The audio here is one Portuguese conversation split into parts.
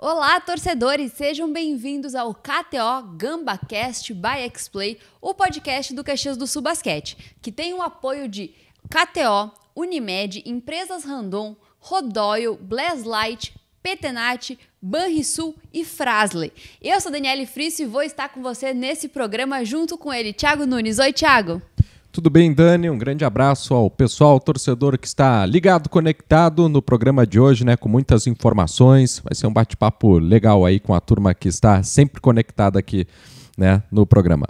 Olá, torcedores! Sejam bem-vindos ao KTO GambaCast by Xplay, o podcast do Caxias do Sul Basquete, que tem o apoio de KTO, Unimed, Empresas Randon, Rodoil, Blazlight, Petenat, Banrisul e Fras-le. Eu sou Daniele Frisso e vou estar com você nesse programa junto com ele, Thiago Nunes. Oi, Thiago! Tudo bem, Dani? Um grande abraço ao pessoal, ao torcedor que está ligado, conectado no programa de hoje, né? Com muitas informações. Vai ser um bate-papo legal aí com a turma que está sempre conectada aqui, né, no programa.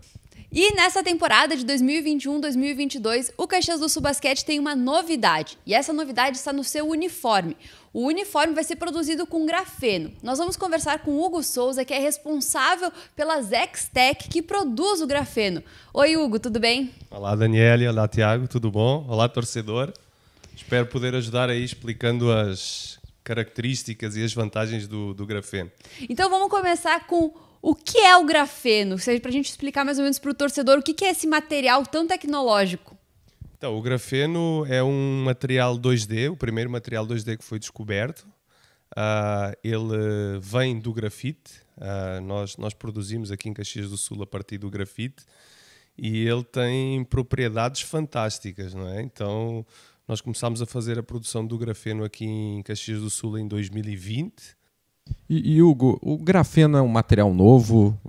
E nessa temporada de 2021-2022, o Caxias do Sul Basquete tem uma novidade. E essa novidade está no seu uniforme. O uniforme vai ser produzido com grafeno. Nós vamos conversar com o Hugo Souza, que é responsável pela Zextec, que produz o grafeno. Oi, Hugo, tudo bem? Olá, Daniele. Olá, Tiago. Tudo bom? Olá, torcedor. Espero poder ajudar aí explicando as características e as vantagens do grafeno. Então vamos começar com o que é o grafeno, para a gente explicar mais ou menos para o torcedor o que é esse material tão tecnológico. Então, o grafeno é um material 2D, o primeiro material 2D que foi descoberto. Ele vem do grafite. Nós produzimos aqui em Caxias do Sul a partir do grafite e ele tem propriedades fantásticas, não é? Então, nós começámos a fazer a produção do grafeno aqui em Caxias do Sul em 2020. E Hugo, o grafeno é um material novo,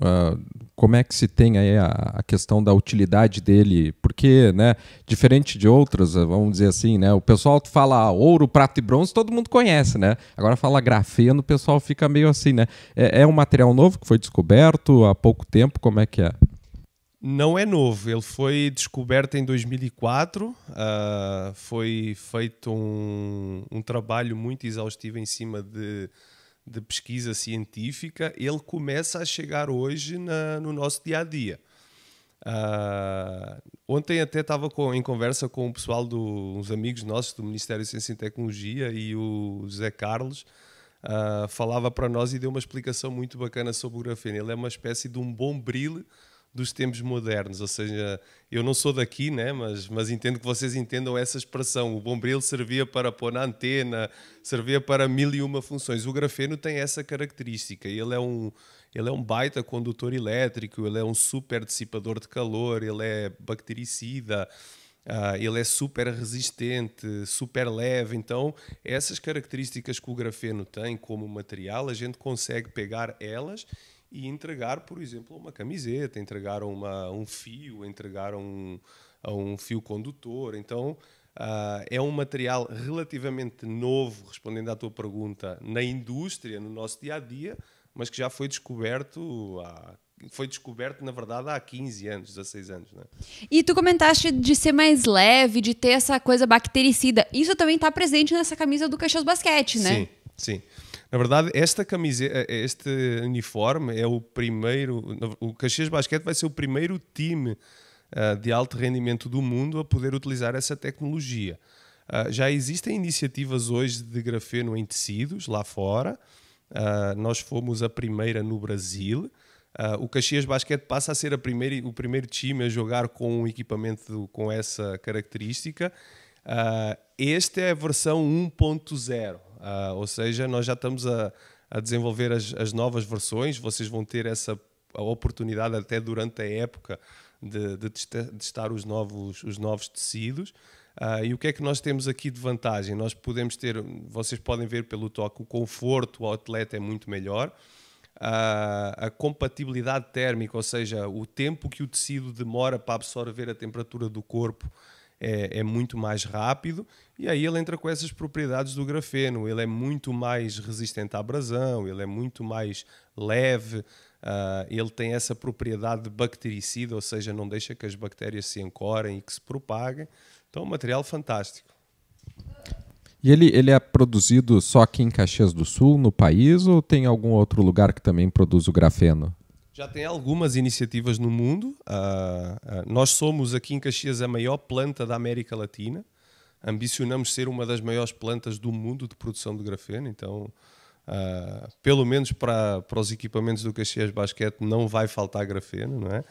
como é que se tem aí a questão da utilidade dele? Porque, né, diferente de outras, vamos dizer assim, né, o pessoal fala ouro, prata e bronze, todo mundo conhece, né? Agora fala grafeno, o pessoal fica meio assim, né? É um material novo que foi descoberto há pouco tempo, como é que é? Não é novo, ele foi descoberto em 2004, foi feito um trabalho muito exaustivo em cima de pesquisa científica. Ele começa a chegar hoje no nosso dia-a-dia. Ontem até estava em conversa com o pessoal uns amigos nossos do Ministério de Ciência e Tecnologia e o José Carlos falava para nós e deu uma explicação muito bacana sobre o grafeno. Ele é uma espécie de um bombril dos tempos modernos, ou seja, eu não sou daqui, né, mas entendo que vocês entendam essa expressão. O bombril servia para pôr na antena, servia para mil e uma funções. O grafeno tem essa característica. Ele é um baita condutor elétrico, ele é um super dissipador de calor, ele é bactericida, ele é super resistente, super leve. Então, essas características que o grafeno tem como material, a gente consegue pegar elas e entregar, por exemplo, uma camiseta, entregar um fio, entregar um fio condutor. Então, é um material relativamente novo, respondendo à tua pergunta, na indústria, no nosso dia-a-dia, mas que já foi descoberto na verdade, há 15 anos, 16 anos. Né? E tu comentaste de ser mais leve, de ter essa coisa bactericida. Isso também está presente nessa camisa do Caxias Basquete, né? Sim, sim. Na verdade, este uniforme é o primeiro. O Caxias Basquete vai ser o primeiro time de alto rendimento do mundo a poder utilizar essa tecnologia. Já existem iniciativas hoje de grafeno em tecidos lá fora. Nós fomos a primeira no Brasil. O Caxias Basquete passa a ser o primeiro time a jogar com um equipamento com essa característica. Esta é a versão 1.0. Ou seja, nós já estamos a desenvolver as novas versões. Vocês vão ter a oportunidade até durante a época de testar os novos tecidos. E o que é que nós temos aqui de vantagem? Nós podemos ter, vocês podem ver pelo toque, o conforto ao atleta é muito melhor. A compatibilidade térmica, ou seja, o tempo que o tecido demora para absorver a temperatura do corpo é muito mais rápido, e aí ele entra com essas propriedades do grafeno. Ele é muito mais resistente à abrasão, ele é muito mais leve, ele tem essa propriedade bactericida, ou seja, não deixa que as bactérias se ancorem e que se propaguem. Então, é um material fantástico. E ele é produzido só aqui em Caxias do Sul, no país, ou tem algum outro lugar que também produz o grafeno? Já tem algumas iniciativas no mundo. Nós somos aqui em Caxias a maior planta da América Latina. Ambicionamos ser uma das maiores plantas do mundo de produção de grafeno. Então, pelo menos para os equipamentos do Caxias Basquete não vai faltar grafeno, não é?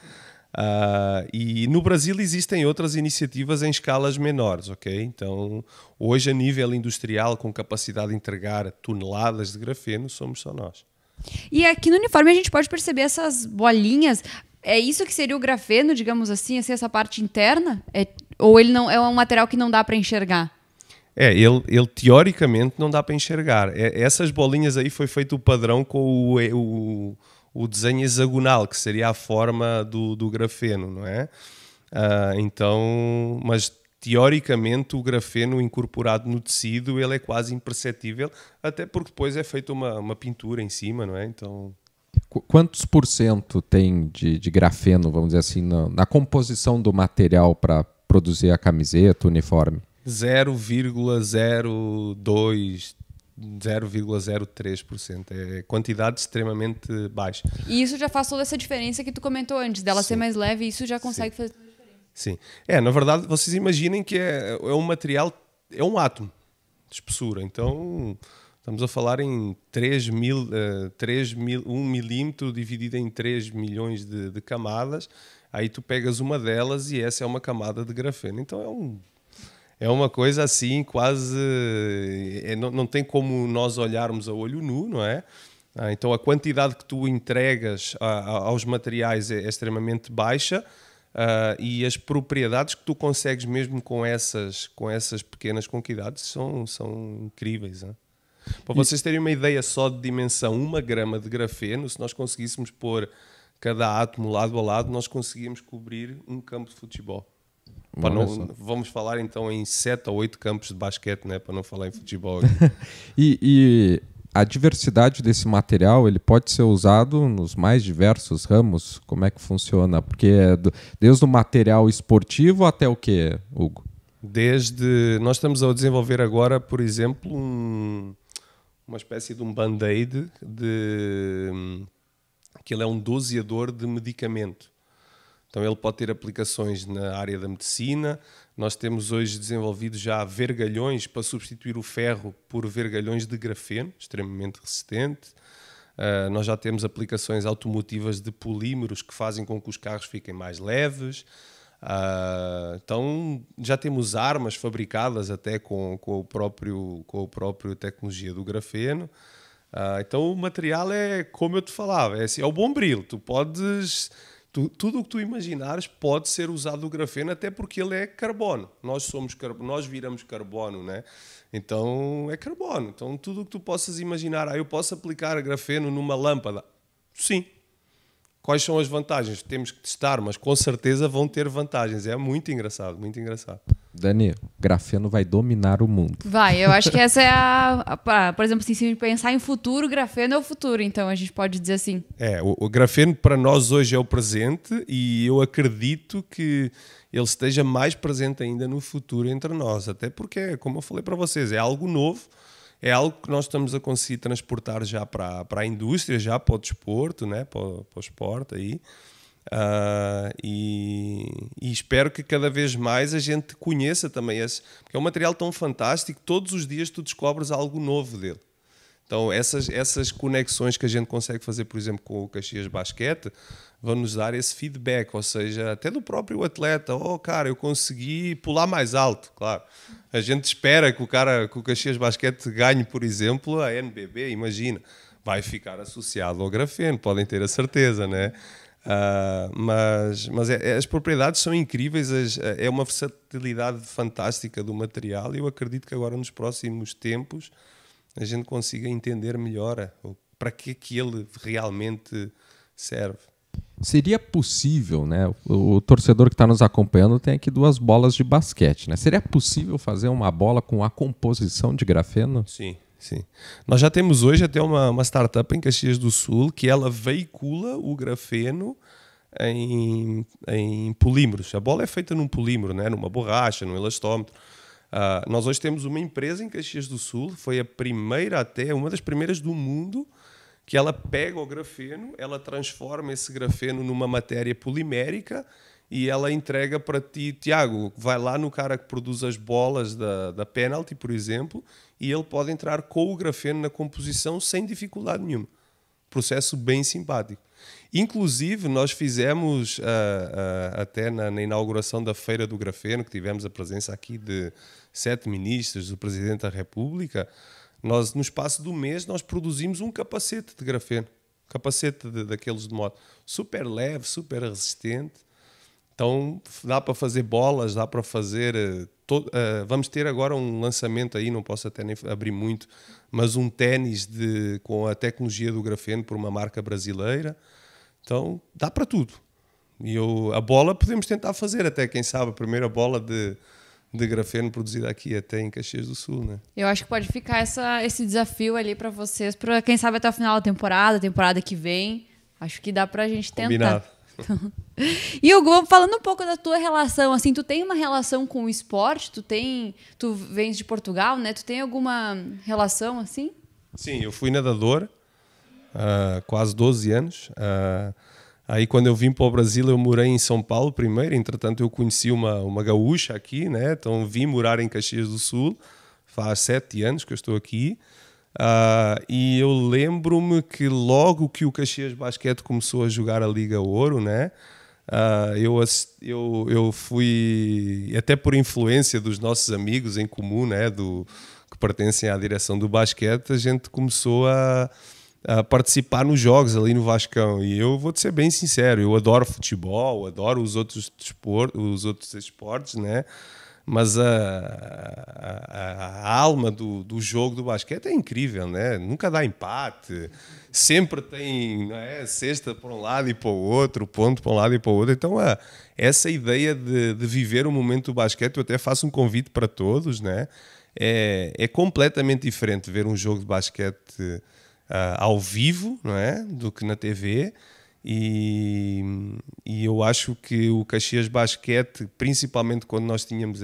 E no Brasil existem outras iniciativas em escalas menores, ok? Então, hoje a nível industrial, com capacidade de entregar toneladas de grafeno, somos só nós. E aqui no uniforme a gente pode perceber essas bolinhas. É isso que seria o grafeno, digamos assim essa parte interna? Ou ele não é um material que não dá para enxergar? Ele teoricamente não dá para enxergar. Essas bolinhas aí foi feito o padrão com o desenho hexagonal, que seria a forma do grafeno, não é? Então, mas teoricamente o grafeno incorporado no tecido ele é quase imperceptível, até porque depois é feita uma pintura em cima, não é? Então... Quantos por cento tem de grafeno, vamos dizer assim, na composição do material para produzir a camiseta, o uniforme? 0,02, 0,03%. É quantidade extremamente baixa. E isso já faz toda essa diferença que tu comentou antes, dela ser mais leve, isso já consegue fazer toda a diferença. Sim. Na verdade, vocês imaginem que é um material, é um átomo de espessura. Então, estamos a falar em 1 milímetro dividido em 3 milhões de camadas. Aí tu pegas uma delas e essa é uma camada de grafeno. Então, é uma coisa assim, quase... não tem como nós olharmos a olho nu, não é? Então, a quantidade que tu entregas aos materiais é extremamente baixa e as propriedades que tu consegues mesmo com essas pequenas quantidades são incríveis. Não é? Para vocês terem uma ideia só de dimensão, 1 grama de grafeno, se nós conseguíssemos pôr cada átomo lado a lado, nós conseguíamos cobrir um campo de futebol. Vamos falar então em 7 ou 8 campos de basquete, né? Para não falar em futebol. E a diversidade desse material ele pode ser usado nos mais diversos ramos? Como é que funciona? Porque desde o material esportivo até o que, Hugo? Nós estamos a desenvolver agora, por exemplo, uma espécie de um band-aid que ele é um doseador de medicamento. Então ele pode ter aplicações na área da medicina. Nós temos hoje desenvolvido já vergalhões para substituir o ferro por vergalhões de grafeno, extremamente resistente. Nós já temos aplicações automotivas de polímeros que fazem com que os carros fiquem mais leves. Então já temos armas fabricadas até com a própria tecnologia do grafeno. Então o material é, como eu te falava, é o bombril. Tu podes... Tudo o que tu imaginares pode ser usado o grafeno, até porque ele é carbono. Nós viramos carbono, né? Então é carbono. Então tudo o que tu possas imaginar, eu posso aplicar grafeno numa lâmpada? Sim. Quais são as vantagens? Temos que testar, mas com certeza vão ter vantagens. É muito engraçado, muito engraçado. Dani, grafeno vai dominar o mundo. Vai, eu acho que essa é por exemplo, assim, se pensar em futuro, grafeno é o futuro, então a gente pode dizer assim. O grafeno para nós hoje é o presente e eu acredito que ele esteja mais presente ainda no futuro entre nós, até porque, como eu falei para vocês, é algo novo, é algo que nós estamos a conseguir transportar já para a indústria, já para o desporto, né? para o esporte aí. E espero que cada vez mais a gente conheça também esse, porque é um material tão fantástico, todos os dias tu descobres algo novo dele. Então essas conexões que a gente consegue fazer, por exemplo, com o Caxias Basquete, vão nos dar esse feedback, ou seja, até do próprio atleta. Cara, eu consegui pular mais alto, claro. A gente espera que o Caxias Basquete ganhe, por exemplo, a NBB, imagina. Vai ficar associado ao grafeno, podem ter a certeza, né? Mas as propriedades são incríveis, é uma versatilidade fantástica do material e eu acredito que agora nos próximos tempos a gente consiga entender melhor para que ele realmente serve. Seria possível, né? O torcedor que está nos acompanhando tem aqui 2 bolas de basquete, né? Seria possível fazer uma bola com a composição de grafeno? Sim. Sim. Nós já temos hoje até uma startup em Caxias do Sul que ela veicula o grafeno em polímeros. A bola é feita num polímero, né? Numa borracha, num elastómetro. Nós hoje temos uma empresa em Caxias do Sul, foi uma das primeiras do mundo, que ela pega o grafeno, ela transforma esse grafeno numa matéria polimérica e ela entrega para ti, Tiago, vai lá no cara que produz as bolas da Penalty, por exemplo, e ele pode entrar com o grafeno na composição sem dificuldade nenhuma. Processo bem simpático. Inclusive, nós fizemos, até na inauguração da Feira do Grafeno, que tivemos a presença aqui de 7 ministros, do Presidente da República, no espaço do mês, nós produzimos um capacete de grafeno. capacete daqueles de moto. Super leve, super resistente. Então dá para fazer bolas, dá para fazer... vamos ter agora um lançamento aí, não posso até nem abrir muito, mas um ténis com a tecnologia do grafeno por uma marca brasileira. Então dá para tudo. E a bola podemos tentar fazer até, quem sabe, a primeira bola de grafeno produzida aqui até em Caxias do Sul, né? Eu acho que pode ficar esse desafio ali para vocês, para quem sabe até o final da temporada que vem. Acho que dá pra gente tentar. Combinado. E Hugo, falando um pouco da tua relação, assim, tu tem uma relação com o esporte? Tu vens de Portugal, né? Tu tem alguma relação assim? Sim, eu fui nadador quase 12 anos. Aí quando eu vim para o Brasil eu morei em São Paulo primeiro, entretanto eu conheci uma gaúcha aqui, né? Então vim morar em Caxias do Sul, faz 7 anos que eu estou aqui. E eu lembro-me que logo que o Caxias Basquete começou a jogar a Liga Ouro, né? Eu fui, até por influência dos nossos amigos em comum, né? Que pertencem à direção do basquete, a gente começou a participar nos jogos ali no Vascão. E eu vou-te ser bem sincero, eu adoro futebol, adoro os outros esportes, né? Mas a alma do jogo do basquete é incrível, né? Nunca dá empate, sempre tem, não é? Cesta para um lado e para o outro, ponto para um lado e para o outro. Então essa ideia de viver o momento do basquete, eu até faço um convite para todos, né? É completamente diferente ver um jogo de basquete ao vivo, não é? Do que na TV. E eu acho que o Caxias Basquete, principalmente quando nós tínhamos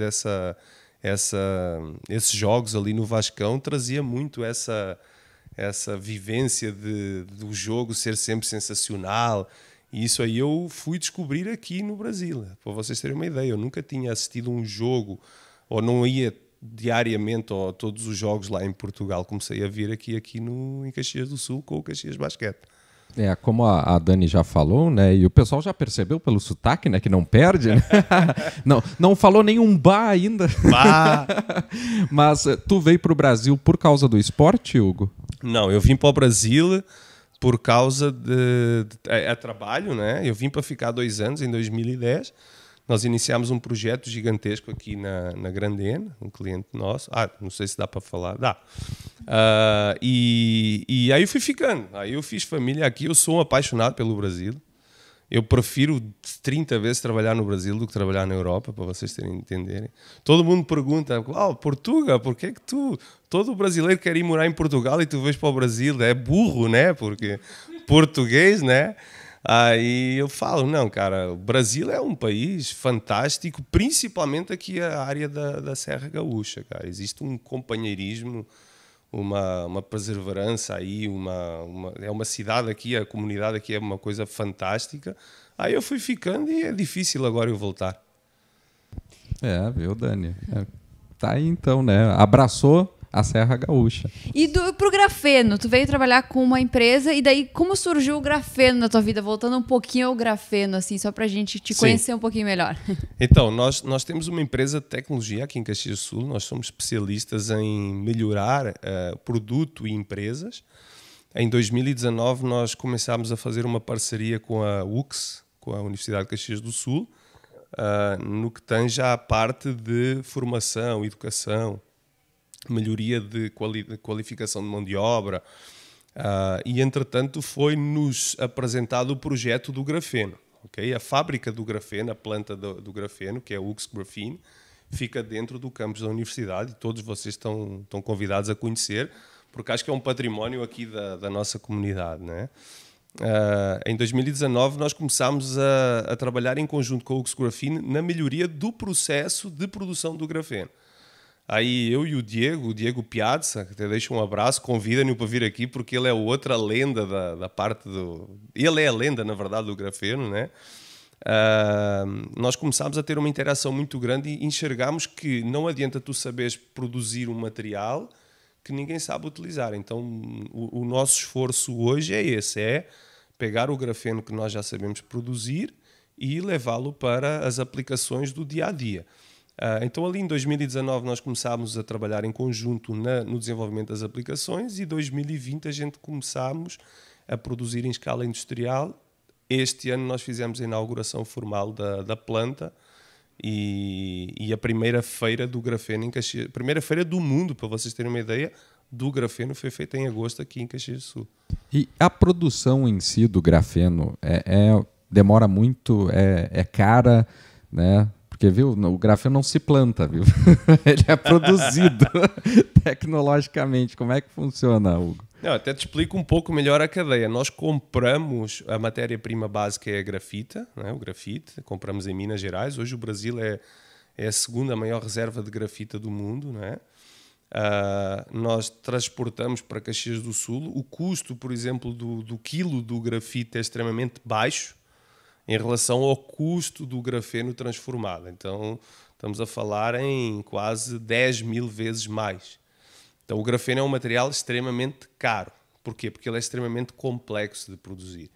esses jogos ali no Vascão, trazia muito essa vivência do jogo ser sempre sensacional. E isso aí eu fui descobrir aqui no Brasil. Para vocês terem uma ideia, eu nunca tinha assistido um jogo, ou não ia diariamente a todos os jogos lá em Portugal. Comecei a vir aqui em Caxias do Sul com o Caxias Basquete. Como a Dani já falou, né? E o pessoal já percebeu pelo sotaque, né? Que não perde, né? não falou nenhum bah ainda. Bah! Mas tu veio para o Brasil por causa do esporte, Hugo? Não, eu vim para o Brasil por causa de trabalho, né? Eu vim para ficar 2 anos, em 2010. Nós iniciámos um projeto gigantesco aqui na Grandena, um cliente nosso. Não sei se dá para falar. Dá. E aí eu fui ficando. Aí eu fiz família aqui. Eu sou um apaixonado pelo Brasil. Eu prefiro 30 vezes trabalhar no Brasil do que trabalhar na Europa, para vocês entenderem. Todo mundo pergunta, Portugal, por que todo brasileiro quer ir morar em Portugal e tu vais para o Brasil? É burro, né? Porque português, né? Aí eu falo, não, cara, o Brasil é um país fantástico, principalmente aqui a área da Serra Gaúcha, cara. Existe um companheirismo, uma perseverança aí, é uma cidade aqui, a comunidade aqui é uma coisa fantástica. Aí eu fui ficando e é difícil agora eu voltar. Viu, Dani? Tá aí então, né? Abraçou a Serra Gaúcha. E pro grafeno, tu veio trabalhar com uma empresa e daí como surgiu o grafeno na tua vida? Voltando um pouquinho ao grafeno, assim, só pra gente te conhecer um pouquinho melhor. Então, nós temos uma empresa de tecnologia aqui em Caxias do Sul, nós somos especialistas em melhorar produto e empresas. Em 2019 nós começámos a fazer uma parceria com a UCS, com a Universidade de Caxias do Sul, no que tange à parte de formação, educação, melhoria de qualificação de mão de obra, e entretanto foi-nos apresentado o projeto do grafeno. Okay? A fábrica do grafeno, a planta do grafeno, que é a UCS Graphene, fica dentro do campus da universidade e todos vocês estão convidados a conhecer, porque acho que é um património aqui da nossa comunidade, né? Em 2019 nós começámos a trabalhar em conjunto com a UCS Graphene na melhoria do processo de produção do grafeno. Aí eu e o Diego Piazza, que até deixo um abraço, convida-me para vir aqui porque ele é outra lenda da parte do... Ele é a lenda, na verdade, do grafeno, né? Nós começámos a ter uma interação muito grande e enxergámos que não adianta tu saberes produzir um material que ninguém sabe utilizar. Então o nosso esforço hoje é esse, é pegar o grafeno que nós já sabemos produzir e levá-lo para as aplicações do dia-a-dia. Então ali em 2019 nós começámos a trabalhar em conjunto no desenvolvimento das aplicações e em 2020 a gente começámos a produzir em escala industrial. Este ano nós fizemos a inauguração formal da planta e a primeira feira do grafeno em Caxias, a primeira feira do mundo, para vocês terem uma ideia, do grafeno foi feita em agosto aqui em Caxias do Sul. E a produção em si do grafeno demora muito, é cara, né? Porque, viu, o grafeno não se planta, viu? Ele é produzido tecnologicamente. Como é que funciona, Hugo? Não, até te explico um pouco melhor a cadeia. Nós compramos a matéria-prima básica, é a grafita, né? O grafite, compramos em Minas Gerais. Hoje o Brasil é a segunda maior reserva de grafita do mundo, né? Nós transportamos para Caxias do Sul. O custo, por exemplo, do quilo do grafite é extremamente baixo em relação ao custo do grafeno transformado. Então, estamos a falar em quase 10 mil vezes mais. Então, o grafeno é um material extremamente caro. Porquê? Porque ele é extremamente complexo de produzir.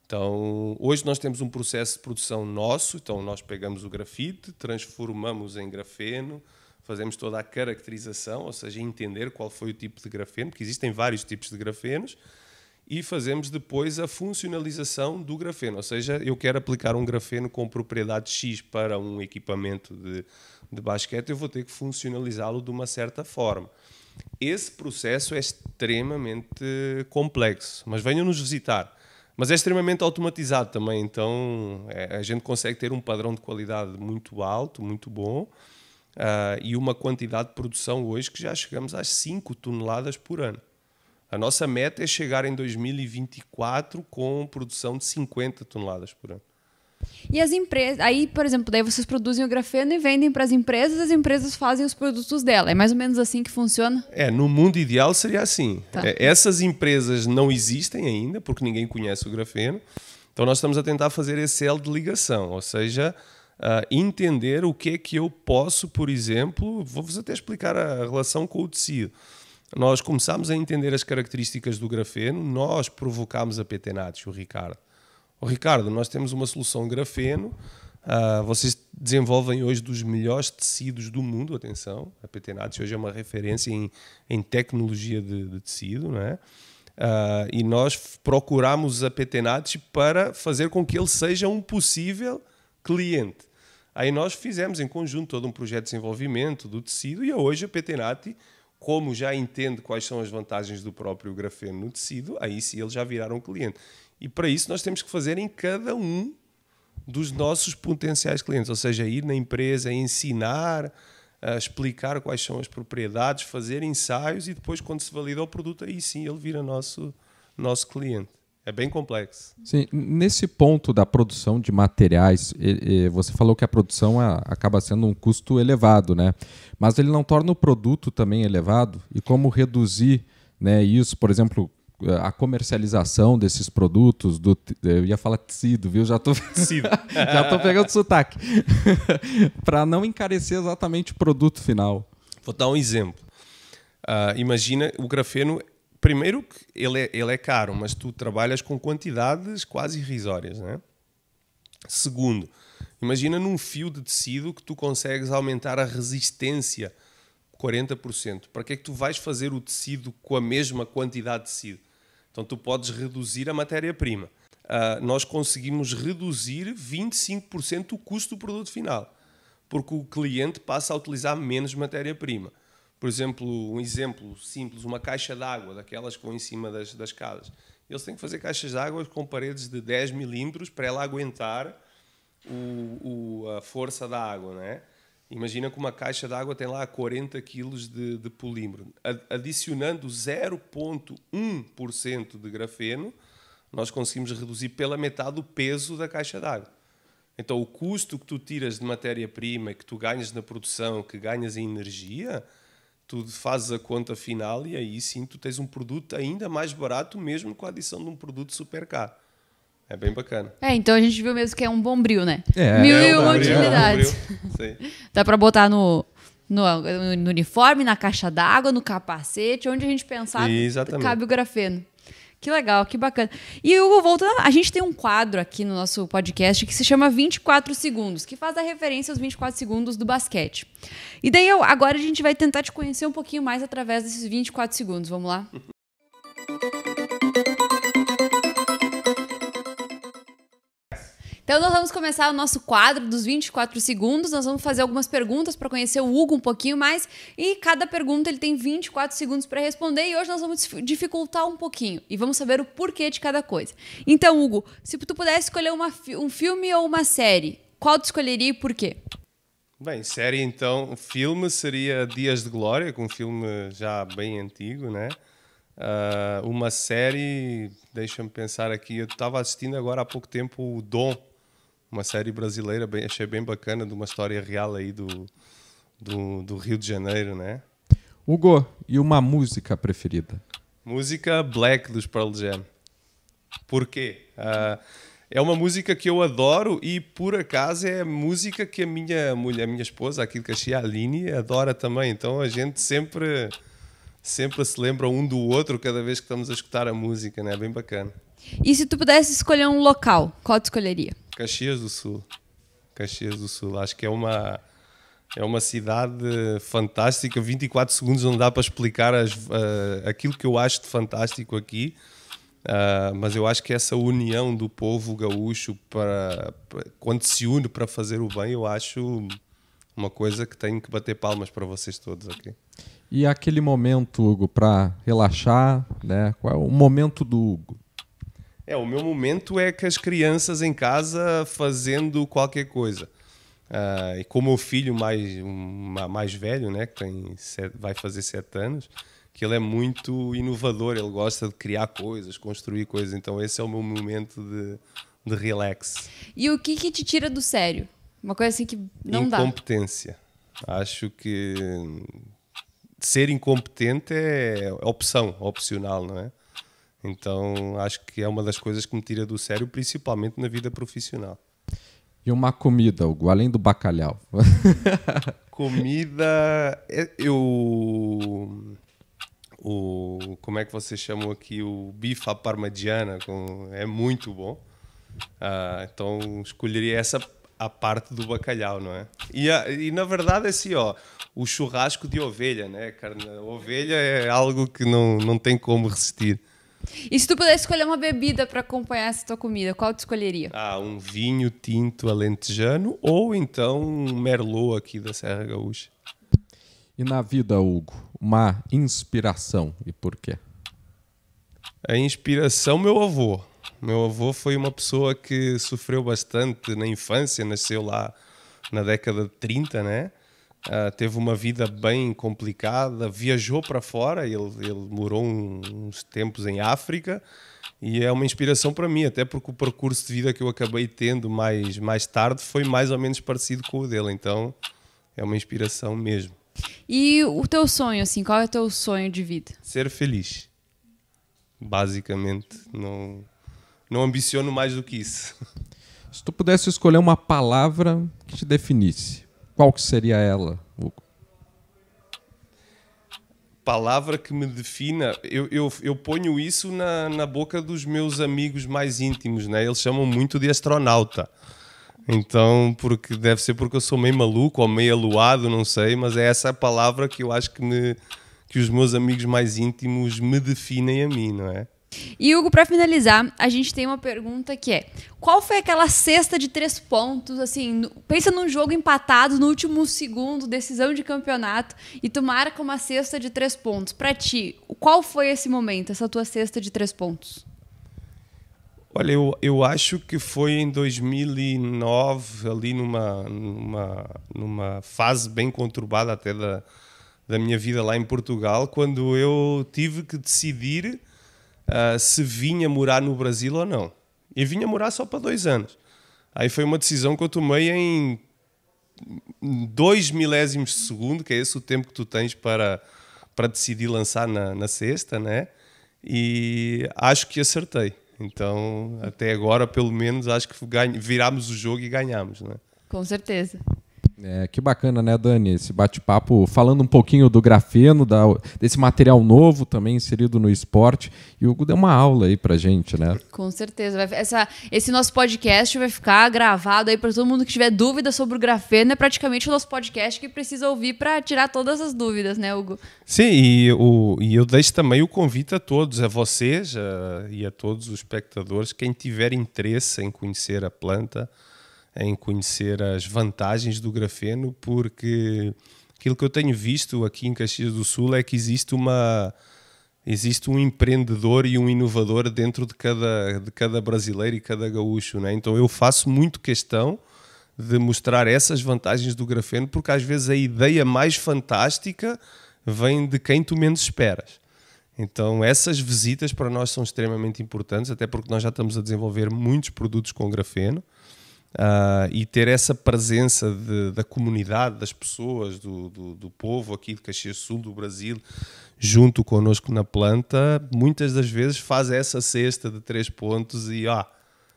Então, hoje nós temos um processo de produção nosso. Então, nós pegamos o grafite, transformamos em grafeno, fazemos toda a caracterização, ou seja, entender qual foi o tipo de grafeno, porque existem vários tipos de grafenos, e fazemos depois a funcionalização do grafeno. Ou seja, eu quero aplicar um grafeno com propriedade X para um equipamento de basquete, eu vou ter que funcionalizá-lo de uma certa forma. Esse processo é extremamente complexo, mas venham nos visitar. Mas é extremamente automatizado também, então a gente consegue ter um padrão de qualidade muito alto, muito bom, e uma quantidade de produção hoje que já chegamos às 5 toneladas por ano. A nossa meta é chegar em 2024 com produção de 50 toneladas por ano. E as empresas, aí, por exemplo, daí vocês produzem o grafeno e vendem para as empresas fazem os produtos dela. É mais ou menos assim que funciona? No mundo ideal seria assim. Tá. Essas empresas não existem ainda, porque ninguém conhece o grafeno. Então nós estamos a tentar fazer esse elo de ligação, ou seja, entender o que é que eu posso, por exemplo, vou-vos até explicar a relação com o tecido. Nós começámos a entender as características do grafeno, nós provocámos a PT Naties, o Ricardo. Ricardo, nós temos uma solução grafeno, vocês desenvolvem hoje dos melhores tecidos do mundo, atenção, a PT Naties hoje é uma referência em tecnologia de tecido, não é? E nós procurámos a PT Naties para fazer com que ele seja um possível cliente. Aí nós fizemos em conjunto todo um projeto de desenvolvimento do tecido e hoje a PT Naties, como já entende quais são as vantagens do próprio grafeno no tecido, aí sim eles já viraram cliente. E para isso nós temos que fazer em cada um dos nossos potenciais clientes, ou seja, ir na empresa, ensinar, explicar quais são as propriedades, fazer ensaios e depois quando se valida o produto, aí sim ele vira nosso cliente. É bem complexo. Sim, nesse ponto da produção de materiais, você falou que a produção acaba sendo um custo elevado, né? Mas ele não torna o produto também elevado? E como reduzir, né, isso, por exemplo, a comercialização desses produtos, eu ia falar tecido, viu? Já estou pegando sotaque. Para não encarecer exatamente o produto final. Vou dar um exemplo. Imagina o grafeno. Primeiro, que ele é caro, mas tu trabalhas com quantidades quase irrisórias, né? Segundo, imagina num fio de tecido que tu consegues aumentar a resistência 40%. Para que é que tu vais fazer o tecido com a mesma quantidade de tecido? Então tu podes reduzir a matéria-prima. Nós conseguimos reduzir 25% o custo do produto final, porque o cliente passa a utilizar menos matéria-prima. Por exemplo, um exemplo simples, uma caixa de água, daquelas que vão em cima das casas. Eles têm que fazer caixas de água com paredes de 10 milímetros para ela aguentar a força da água, não é? Imagina que uma caixa de água tem lá 40 kg de polímero. Adicionando 0,1% de grafeno, nós conseguimos reduzir pela metade o peso da caixa de água. Então, o custo que tu tiras de matéria-prima, que tu ganhas na produção, que ganhas em energia, tu fazes a conta final e aí sim tu tens um produto ainda mais barato, mesmo com a adição de um produto super caro. É bem bacana. Então a gente viu mesmo que é um bombril, né? 1001 utilidades. Dá para botar no uniforme, na caixa d'água, no capacete, onde a gente pensar, cabe o grafeno. Que legal, que bacana. E Hugo, voltando, a gente tem um quadro aqui no nosso podcast que se chama 24 segundos, que faz a referência aos 24 segundos do basquete. E daí agora a gente vai tentar te conhecer um pouquinho mais através desses 24 segundos. Vamos lá? Então nós vamos começar o nosso quadro dos 24 segundos. Nós vamos fazer algumas perguntas para conhecer o Hugo um pouquinho mais. E cada pergunta ele tem 24 segundos para responder. E hoje nós vamos dificultar um pouquinho. E vamos saber o porquê de cada coisa. Então, Hugo, se tu pudesse escolher um filme ou uma série, qual tu escolheria e por quê? Bem, série então, o filme seria Dias de Glória, que é um filme já bem antigo, né? Uma série, deixa-me pensar aqui, eu estava assistindo agora há pouco tempo o Dom, uma série brasileira, achei bem bacana, de uma história real aí do Rio de Janeiro, né? Hugo, e uma música preferida? Música Black dos Pearl Jam. Por quê? É uma música que eu adoro e, por acaso, é a música que a minha mulher, a minha esposa, aqui de Caxias, a Aline, adora também. Então a gente sempre se lembra um do outro cada vez que estamos a escutar a música, né? É bem bacana. E se tu pudesse escolher um local, qual tu escolheria? Caxias do Sul. Caxias do Sul. Acho que é uma cidade fantástica. 24 segundos não dá para explicar aquilo que eu acho de fantástico aqui. Mas eu acho que essa união do povo gaúcho quando se une para fazer o bem, eu acho uma coisa que tenho que bater palmas para vocês todos aqui. E aquele momento, Hugo, para relaxar, né? Qual é o momento do Hugo? O meu momento é com as crianças em casa fazendo qualquer coisa. E com o meu filho mais velho, né, que vai fazer 7 anos, que ele é muito inovador, ele gosta de criar coisas, construir coisas, então esse é o meu momento de relax. E o que te tira do sério? Uma coisa assim que não dá. Incompetência. Acho que ser incompetente é opcional, não é? Então acho que é uma das coisas que me tira do sério, principalmente na vida profissional. E uma comida, Hugo, além do bacalhau? Comida, como é que vocês chamam aqui? O bife à parmegiana, é muito bom. Então escolheria essa a parte do bacalhau, não é? E na verdade assim, o churrasco de ovelha, né? A ovelha é algo que não tem como resistir. E se tu pudesse escolher uma bebida para acompanhar essa tua comida, qual tu escolheria? Um vinho tinto alentejano ou então um merlot aqui da Serra Gaúcha. E na vida, Hugo, uma inspiração, e por quê? A inspiração, meu avô. Meu avô foi uma pessoa que sofreu bastante na infância, nasceu lá na década de 30, né? Teve uma vida bem complicada, viajou para fora, ele morou uns tempos em África e é uma inspiração para mim, até porque o percurso de vida que eu acabei tendo mais tarde foi mais ou menos parecido com o dele, então é uma inspiração mesmo. E o teu sonho, assim, qual é o teu sonho de vida? Ser feliz. Basicamente, não ambiciono mais do que isso. Se tu pudesse escolher uma palavra que te definisse, qual que seria ela, Hugo? Palavra que me defina, eu ponho isso na boca dos meus amigos mais íntimos, né? Eles chamam muito de astronauta. Então, deve ser porque eu sou meio maluco ou meio aluado, não sei, mas é essa a palavra que eu acho que os meus amigos mais íntimos me definem a mim, não é? E, Hugo, para finalizar, a gente tem uma pergunta que é: qual foi aquela cesta de 3 pontos, assim, pensa num jogo empatado no último segundo, decisão de campeonato, e tu marca uma cesta de 3 pontos. Para ti, qual foi esse momento, essa tua cesta de 3 pontos? Olha, eu acho que foi em 2009, ali numa fase bem conturbada até da minha vida lá em Portugal, quando eu tive que decidir se vinha morar no Brasil ou não. E vinha morar só para 2 anos. Aí foi uma decisão que eu tomei em 2 milésimos de segundo, que é esse o tempo que tu tens para decidir lançar na cesta, né? E acho que acertei. Então, até agora, pelo menos, acho que virámos o jogo e ganhámos, né? Com certeza. Que bacana, né, Dani? Esse bate-papo falando um pouquinho do grafeno, desse material novo também inserido no esporte. E o Hugo deu uma aula aí pra gente, né? Com certeza. Esse nosso podcast vai ficar gravado aí para todo mundo que tiver dúvida sobre o grafeno. É praticamente o nosso podcast que precisa ouvir para tirar todas as dúvidas, né, Hugo? Sim, e eu deixo também o convite a todos, a vocês e a todos os espectadores, quem tiver interesse em conhecer a planta, em conhecer as vantagens do grafeno, porque aquilo que eu tenho visto aqui em Caxias do Sul é que existe um empreendedor e um inovador dentro de cada brasileiro e cada gaúcho, né? Então eu faço muito questão de mostrar essas vantagens do grafeno, porque às vezes a ideia mais fantástica vem de quem tu menos esperas. Então essas visitas para nós são extremamente importantes, até porque nós já estamos a desenvolver muitos produtos com grafeno. E ter essa presença da comunidade, das pessoas, do povo aqui de Caxias do Sul, do Brasil, junto connosco na planta, muitas das vezes faz essa cesta de 3 pontos e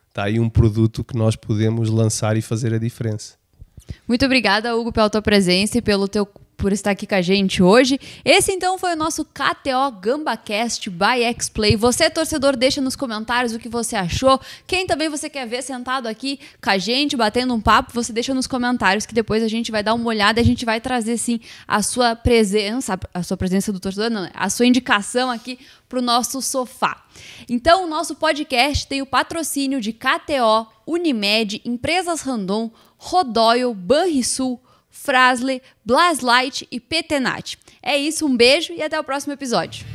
está aí um produto que nós podemos lançar e fazer a diferença. Muito obrigada, Hugo, pela tua presença e por estar aqui com a gente hoje. Esse, então, foi o nosso KTO GambaCast by X-Play. Você, torcedor, deixa nos comentários o que você achou. Quem também você quer ver sentado aqui com a gente, batendo um papo, você deixa nos comentários, que depois a gente vai dar uma olhada e a gente vai trazer, sim, a sua presença do torcedor, não, a sua indicação aqui para o nosso sofá. Então, o nosso podcast tem o patrocínio de KTO, Unimed, Empresas Randon, Rodóio, Banrisul, Fras-le, Blaslight e PTNat. É isso, um beijo e até o próximo episódio.